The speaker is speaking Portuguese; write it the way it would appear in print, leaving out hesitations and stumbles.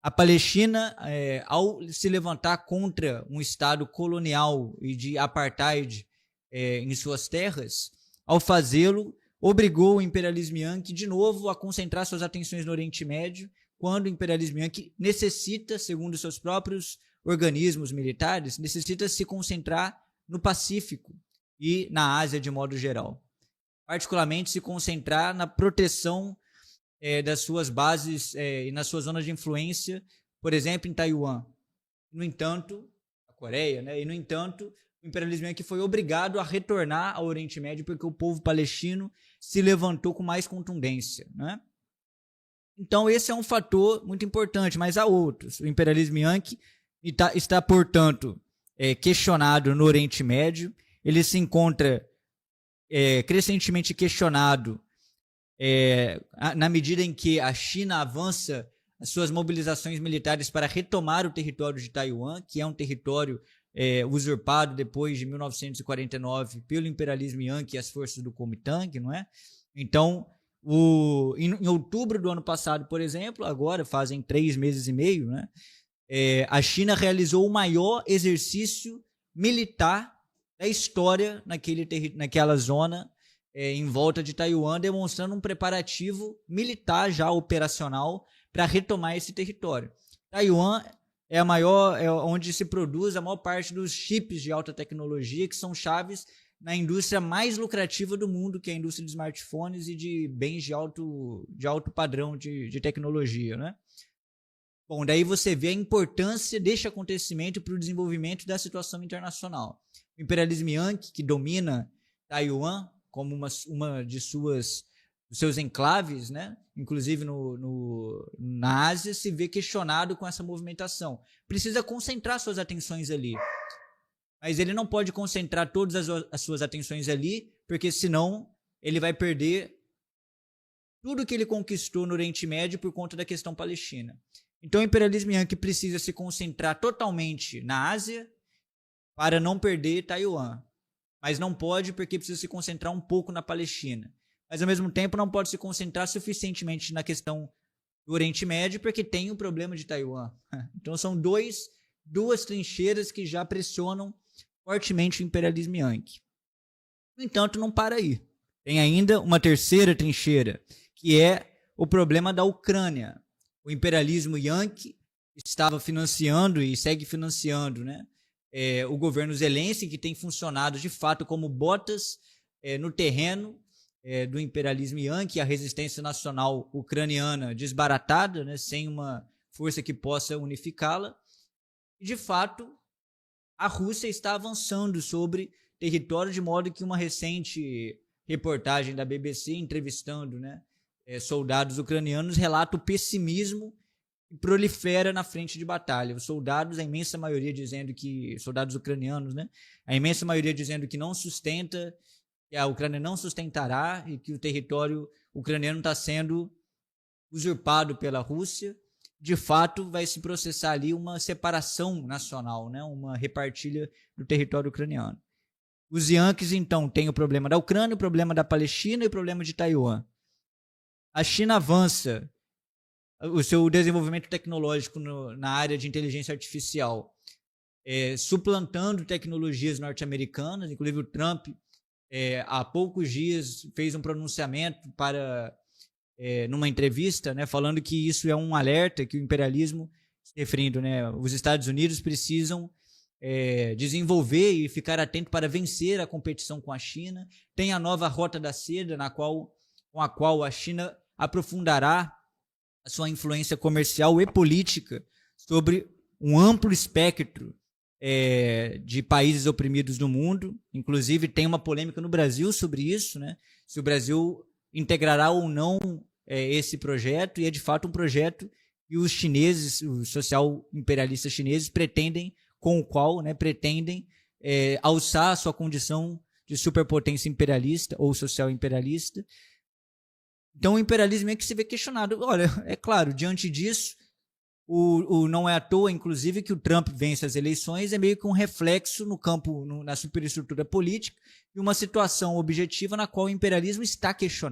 A Palestina, ao se levantar contra um Estado colonial e de apartheid em suas terras, ao fazê-lo, obrigou o imperialismo Yankee de novo a concentrar suas atenções no Oriente Médio, quando o imperialismo Yankee necessita, segundo seus próprios organismos militares, necessita se concentrar no Pacífico e na Ásia de modo geral. Particularmente se concentrar na proteção das suas bases e nas suas zonas de influência, por exemplo, em Taiwan. No entanto, a Coreia, né? E no entanto, o imperialismo Yankee foi obrigado a retornar ao Oriente Médio porque o povo palestino se levantou com mais contundência, né? Então esse é um fator muito importante, mas há outros. O imperialismo Yankee está portanto, questionado no Oriente Médio. Ele se encontra crescentemente questionado na medida em que a China avança as suas mobilizações militares para retomar o território de Taiwan, que é um território usurpado depois de 1949 pelo imperialismo Yankee e as forças do Kuomintang, não é? Então, em outubro do ano passado, por exemplo, agora fazem 3 meses e meio, né? A China realizou o maior exercício militar da história naquela zona em volta de Taiwan, demonstrando um preparativo militar já operacional para retomar esse território. Taiwan é onde se produz a maior parte dos chips de alta tecnologia, que são chaves na indústria mais lucrativa do mundo, que é a indústria de smartphones e de bens de alto padrão de tecnologia, né? Bom, daí você vê a importância deste acontecimento para o desenvolvimento da situação internacional. O imperialismo Yankee, que domina Taiwan como uma de dos seus enclaves, né? Inclusive na Ásia, se vê questionado com essa movimentação. Precisa concentrar suas atenções ali. Mas ele não pode concentrar todas as suas atenções ali, porque senão ele vai perder tudo que ele conquistou no Oriente Médio por conta da questão palestina. Então o imperialismo Yankee precisa se concentrar totalmente na Ásia para não perder Taiwan. Mas não pode porque precisa se concentrar um pouco na Palestina. Mas ao mesmo tempo não pode se concentrar suficientemente na questão do Oriente Médio porque tem o problema de Taiwan. Então são duas trincheiras que já pressionam fortemente o imperialismo Yankee. No entanto, não para aí. Tem ainda uma terceira trincheira, que é o problema da Ucrânia. O imperialismo Yankee estava financiando e segue financiando, né, o governo Zelensky, que tem funcionado de fato como botas no terreno do imperialismo Yankee, a resistência nacional ucraniana desbaratada, né, sem uma força que possa unificá-la. E, de fato, a Rússia está avançando sobre território, de modo que uma recente reportagem da BBC, entrevistando, né, soldados ucranianos, relata o pessimismo que prolifera na frente de batalha. Os soldados, a imensa maioria dizendo que, soldados ucranianos, né, a imensa maioria dizendo que não sustenta, que a Ucrânia não sustentará e que o território ucraniano está sendo usurpado pela Rússia. De fato, vai se processar ali uma separação nacional, né, uma repartilha do território ucraniano. Os Yankees, então, têm o problema da Ucrânia, o problema da Palestina e o problema de Taiwan. A China avança o seu desenvolvimento tecnológico na área de inteligência artificial, suplantando tecnologias norte-americanas. Inclusive o Trump, há poucos dias, fez um pronunciamento numa entrevista, né, falando que isso é um alerta, que o imperialismo, se referindo, né, os Estados Unidos precisam desenvolver e ficar atento para vencer a competição com a China. Tem a nova Rota da Seda, com a qual a China aprofundará a sua influência comercial e política sobre um amplo espectro de países oprimidos do mundo. Inclusive tem uma polêmica no Brasil sobre isso, né? Se o Brasil integrará ou não esse projeto, e é de fato um projeto que os chineses, os social-imperialistas chineses, com o qual, né, pretendem alçar a sua condição de superpotência imperialista ou social-imperialista. Então o imperialismo é que se vê questionado. Olha, é claro, diante disso, não é à toa, inclusive, que o Trump vence as eleições, é meio que um reflexo no campo, na superestrutura política, de uma situação objetiva na qual o imperialismo está questionado.